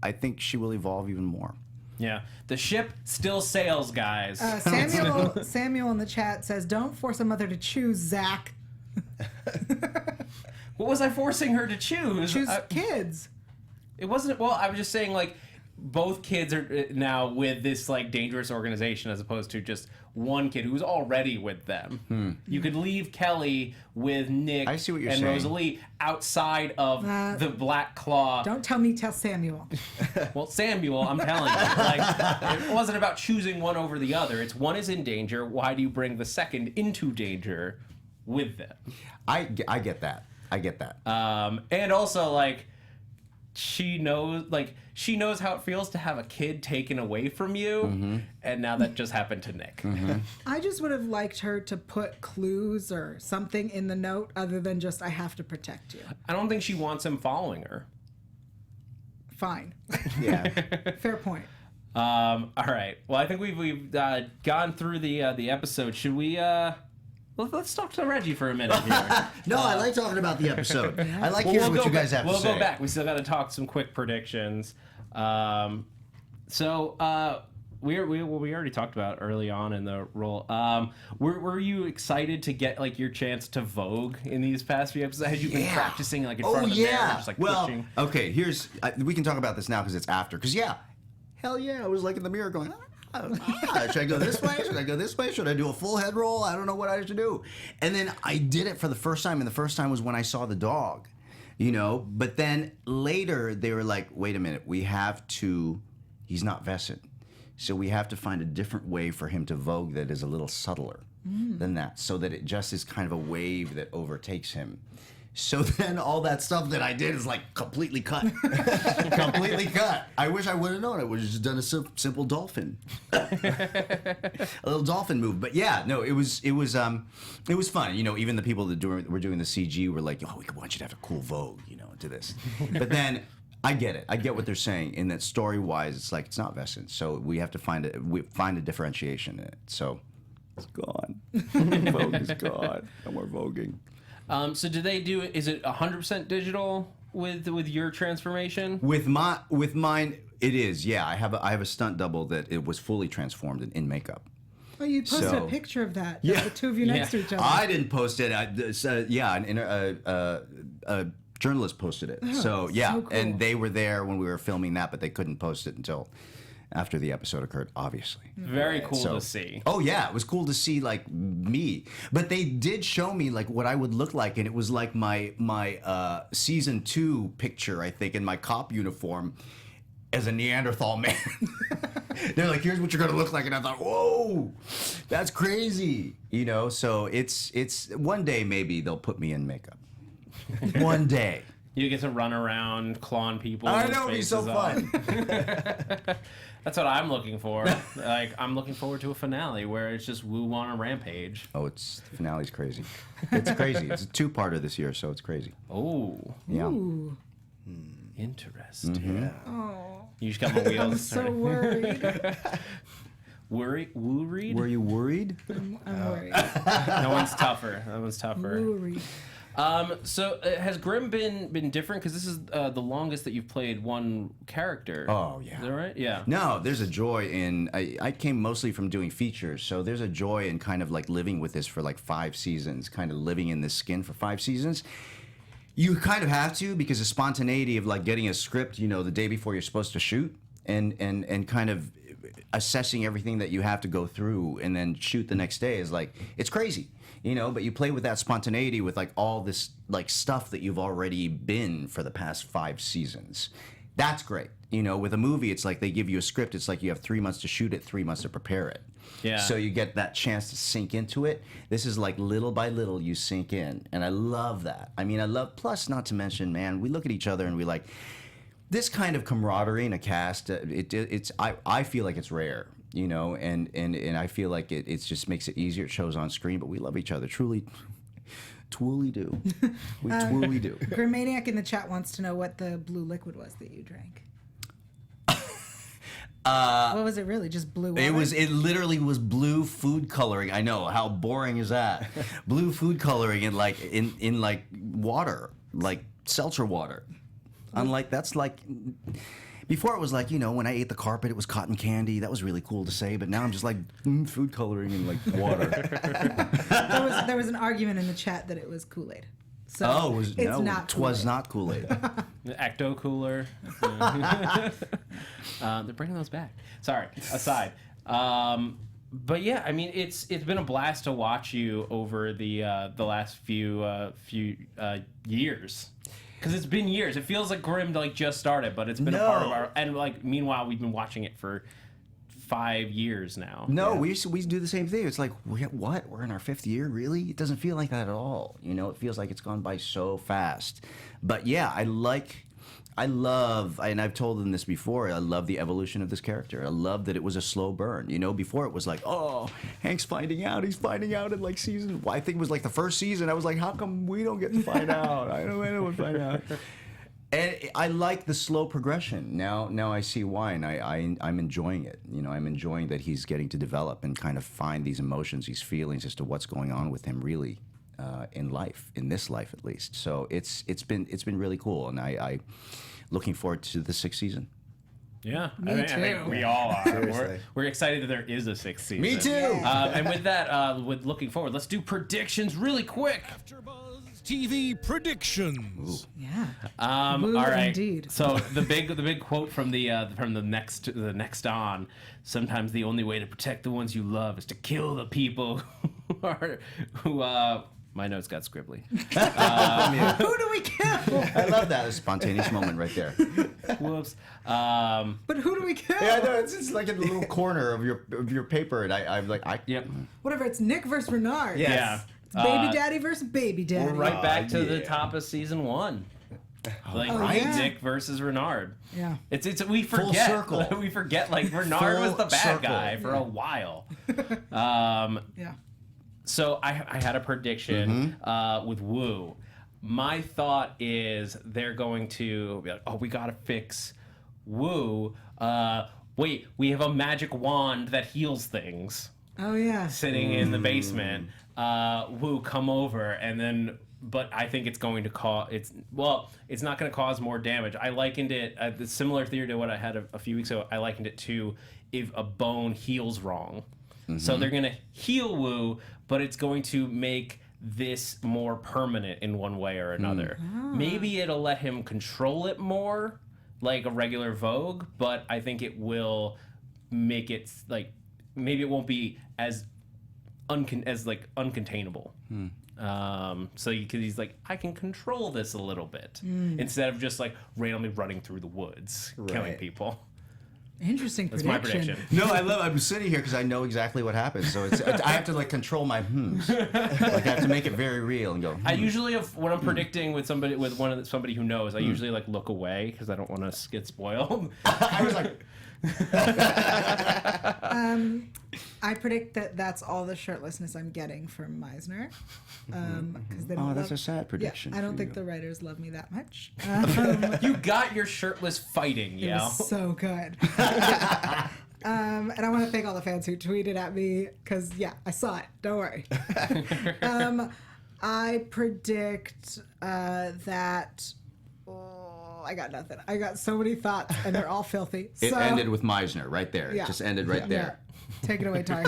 I think she will evolve even more. Yeah, the ship still sails, guys. Samuel in the chat says, "Don't force a mother to choose, Zach. What was I forcing her to choose? Choose kids." It wasn't. Well, I was just saying, like, both kids are now with this like dangerous organization, as opposed to just one kid who's already with them. You could leave Kelly with Nick I see what you're and saying. Rosalie outside of the Black Claw. Don't tell me. Tell Samuel. Well, Samuel, I'm telling you, like, it wasn't about choosing one over the other. It's one is in danger. Why do you bring the second into danger with them? I get that. I get that. And also, like, she knows how it feels to have a kid taken away from you, and now that just happened to Nick. I just would have liked her to put clues or something in the note other than just "I have to protect you." I don't think she wants him following her. Fine. Yeah. Fair point. All right. Well, I think we've gone through the episode. Should we? Let's talk to Reggie for a minute here. No, I like talking about the episode. I like hearing what you guys have to say. We'll go back. We still got to talk some quick predictions. We already talked about early on in the role. Were you excited to get like your chance to Vogue in these past few episodes? Had you been practicing like in front of the mirror, just like twitching? Okay. We can talk about this now because it's after. Because hell yeah, I was like in the mirror going, should I go this way? Should I go this way? Should I do a full head roll? I don't know what I should do. And then I did it for the first time, and the first time was when I saw the dog, you know. But then later they were like, wait a minute, he's not Vescent. So we have to find a different way for him to vogue that is a little subtler than that, so that it just is kind of a wave that overtakes him. So then all that stuff that I did is like completely cut. Completely cut. I wish I would have known. I would have just done a simple dolphin. A little dolphin move. But yeah, no, it was fun. You know, even the people that were doing the CG were like, oh, we want you to have a cool vogue, you know, into this. But then I get it. I get what they're saying. In that story-wise, it's like, it's not Vescent. So we have to find a differentiation in it. So it's gone. Vogue is gone. No more voguing. So do they do? Is it 100% digital with your transformation? With mine, it is. Yeah, I have a stunt double that it was fully transformed in makeup. Oh, you posted a picture of that. The two of you next to each other. I didn't post it. A journalist posted it. So so cool. and they were there when we were filming that, but they couldn't post it until after the episode occurred, obviously. Very cool to see. Oh yeah, it was cool to see like me. But they did show me like what I would look like, and it was like my season 2 picture, I think, in my cop uniform as a Neanderthal man. They're like, here's what you're gonna look like, and I thought, whoa, that's crazy. You know, so it's one day maybe they'll put me in makeup. One day. You get to run around, clawing people. I know, it'd be so fun. That's what I'm looking for. Like, I'm looking forward to a finale where it's just Wu on a rampage. Oh, the finale's crazy. It's crazy. It's a 2-parter this year, so it's crazy. Oh, Yeah. Ooh, interesting. Yeah. oh, You just got my wheels. I'm so worried. Worried? Were you worried? I'm worried. That one's tougher. That one's tougher. Worried. So has Grimm been different? Because this is the longest that you've played one character. Oh, yeah. Is that right? Yeah. No, there's a joy in. I came mostly from doing features, so there's a joy in kind of like living with this for like 5 seasons, kind of living in this skin for 5 seasons. You kind of have to, because the spontaneity of like getting a script, you know, the day before you're supposed to shoot, and kind of assessing everything that you have to go through and then shoot the next day is like, it's crazy. You know, but you play with that spontaneity with like all this like stuff that you've already been for the past 5 seasons. That's great. You know, with a movie, it's like they give you a script. It's like you have 3 months to shoot it, 3 months to prepare it. Yeah. So you get that chance to sink into it. This is like little by little you sink in. And I love that. I mean, plus not to mention, man, we look at each other and we like, this kind of camaraderie in a cast, I feel like it's rare. You know, and I feel like it just makes it easier. It shows on screen, but we love each other. Truly do. We truly do. Grimmaniac in the chat wants to know what the blue liquid was that you drank. What was it really? Just blue water? It literally was blue food coloring. I know, how boring is that? Blue food coloring in like water, like seltzer water. Unlike that's like. Before it was like, you know, when I ate the carpet, it was cotton candy. That was really cool to say. But now I'm just like, food coloring in like water. There was an argument in the chat that it was Kool-Aid. So it was not Kool-Aid. The Ecto Cooler. They're bringing those back. Sorry, aside. But yeah, I mean, it's been a blast to watch you over the last few years. Because it's been years. It feels like Grimm like just started, but it's been a part of our. And like, meanwhile, we've been watching it for 5 years now. No, we do the same thing. It's like, what? We're in our 5th year, really? It doesn't feel like that at all. You know, it feels like it's gone by so fast. But yeah, I love, and I've told them this before, I love the evolution of this character. I love that it was a slow burn. You know, before it was like, oh, Hank's finding out. He's finding out in like season, I think it was like the first season. I was like, how come we don't get to find out? I don't want to find out. And I like the slow progression. Now I see why, and I'm enjoying it. You know, I'm enjoying that he's getting to develop and kind of find these emotions, these feelings as to what's going on with him really in life, in this life at least. So it's been really cool, and I looking forward to the 6th season. Yeah, Me I think we all are. We're excited that there is a 6th season. Me too. And with that, with looking forward, let's do predictions really quick. AfterBuzz TV predictions. Yeah. All Woo, right. indeed. So the big quote from the next on. Sometimes the only way to protect the ones you love is to kill the people who my notes got scribbly. Who do we kill? I love that. A spontaneous moment right there. Whoops. But who do we kill? Yeah, I know. It's just like in the little corner of your paper, and I'm like, Yep. Whatever, it's Nick versus Renard. Yes. Yeah. It's baby daddy versus baby daddy. We're right back to the yeah. top of season 1. Like yeah. Nick versus Renard. Yeah. It's we forget. circle. We forget like Renard was the bad circle. guy for a while. Yeah. So I had a prediction with Wu. My thought is they're going to be like, oh, we gotta fix Wu. Wait, we have a magic wand that heals things Oh yeah. sitting in the basement. Wu, come over, and then. But I think it's going to cause it's not going to cause more damage. I likened it the similar theory to what I had a few weeks ago. I likened it to if a bone heals wrong. So they're going to heal Wu, but it's going to make this more permanent in one way or another. Maybe it'll let him control it more, like a regular Vogue, but I think it will make it like maybe it won't be as uncontainable. So he's like, I can control this a little bit instead of just like randomly running through the woods killing people. Interesting That's prediction. my prediction. No, I'm sitting here because I know exactly what happens. So I have to like control my hmms. Like I have to make it very real and go. I usually, when I'm predicting with somebody who knows, I usually like look away because I don't want to get spoiled. I was like. I predict that that's all the shirtlessness I'm getting from Meisner. Because they don't That's love- a sad prediction. Yeah, I don't for think you. the writers love me that much. You got your shirtless fighting, It was so good. And I want to thank all the fans who tweeted at me because, yeah, I saw it. Don't worry. I predict that. Oh, I got nothing. I got so many thoughts, and they're all filthy. It So, ended with Meisner right there. Yeah. It just ended right there. Take it away, Tari.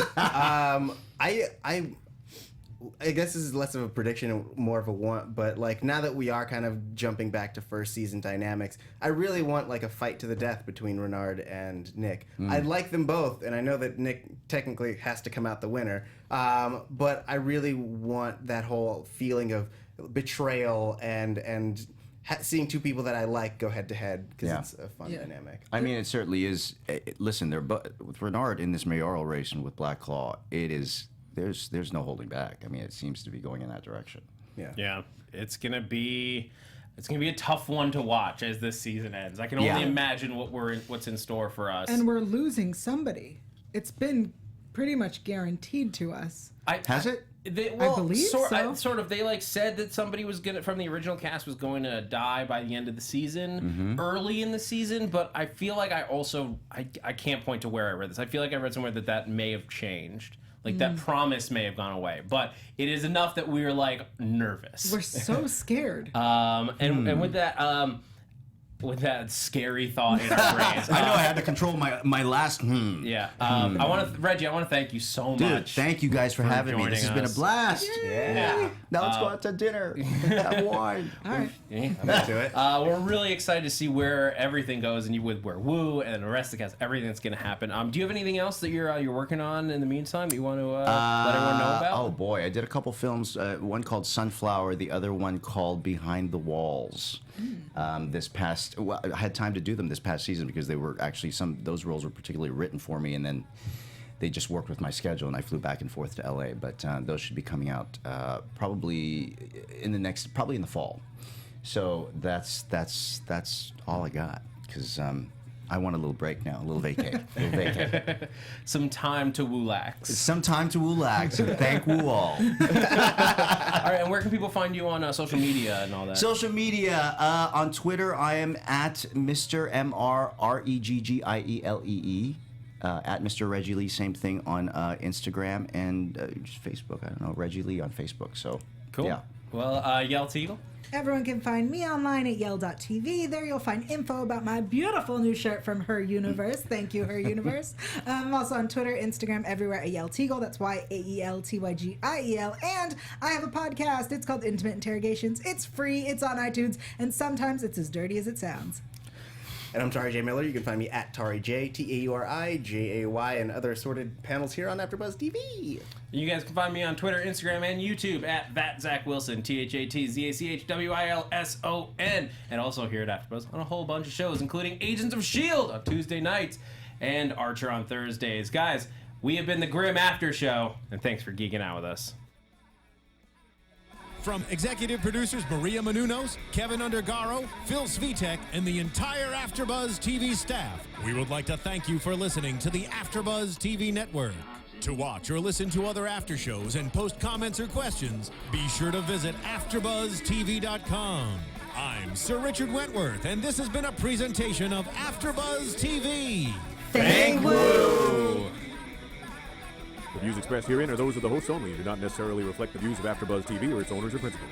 I guess this is less of a prediction and more of a want, but like now that we are kind of jumping back to first season dynamics, I really want like a fight to the death between Renard and Nick. I like them both, and I know that Nick technically has to come out the winner, but I really want that whole feeling of betrayal and seeing two people that I like go head to head because Yeah. it's a fun dynamic. I mean, it certainly is. Listen, with Renard in this mayoral race and with Black Claw, it is. There's no holding back. I mean, it seems to be going in that direction. Yeah, it's gonna be a tough one to watch as this season ends. I can only imagine what's in store for us. And we're losing somebody. It's been pretty much guaranteed to us. Has it? I believe so. Sort of. They like said that somebody was from the original cast was going to die by the end of the season, early in the season. But I feel like I can't point to where I read this. I feel like I read somewhere that may have changed. Like that promise may have gone away, but it is enough that we're like nervous. We're so scared. And with that scary thought in our brains. I know I had to control my last. Yeah. Reggie, I want to thank you so Dude, much. thank you guys for having me. This has joining been a us. blast. Yeah. Now let's go out to dinner. Have wine. All right. Yeah. I'm into it. We're really excited to see where everything goes, and where Woo and the rest of the cast, everything that's going to happen. Do you have anything else that you're working on in the meantime that you want to let everyone know about? Oh boy, I did a couple films. One called Sunflower, the other one called Behind the Walls. I had time to do them this past season because they were actually those roles were particularly written for me, and then they just worked with my schedule, and I flew back and forth to LA. But those should be coming out probably in the fall. So that's all I got because I want a little break now, a little vacay. Some time to woolax. Some time to woolax and thank woo all. All right, and where can people find you on social media and all that? Social media, on Twitter, I am at Mr. MRREGGIELEE. At Mr. Reggie Lee, same thing on Instagram and just Facebook. I don't know, Reggie Lee on Facebook. So Cool. Yeah. Well, Yael Tygiel. Everyone can find me online at yael.tv. There you'll find info about my beautiful new shirt from Her Universe. Thank you, Her Universe. I'm also on Twitter, Instagram, everywhere at Yael Tygiel. That's YAELTYGIEL. And I have a podcast. It's called Intimate Interrogations. It's free. It's on iTunes. And sometimes it's as dirty as it sounds. And I'm Tauri Miller. You can find me at Tauri J, TAURIJAY, and other assorted panels here on AfterBuzz TV. You guys can find me on Twitter, Instagram, and YouTube at @ZachWilson, THATZACHWILSON, and also here at AfterBuzz on a whole bunch of shows, including Agents of S.H.I.E.L.D. on Tuesday nights and Archer on Thursdays. Guys, we have been the Grimm After Show, and thanks for geeking out with us. From executive producers Maria Menounos, Kevin Undergaro, Phil Svitek, and the entire AfterBuzz TV staff, we would like to thank you for listening to the AfterBuzz TV network. To watch or listen to other after shows and post comments or questions, be sure to visit AfterBuzzTV.com. I'm Sir Richard Wentworth, and this has been a presentation of AfterBuzz TV. Thank you! The views expressed herein are those of the hosts only and do not necessarily reflect the views of AfterBuzz TV or its owners or principals.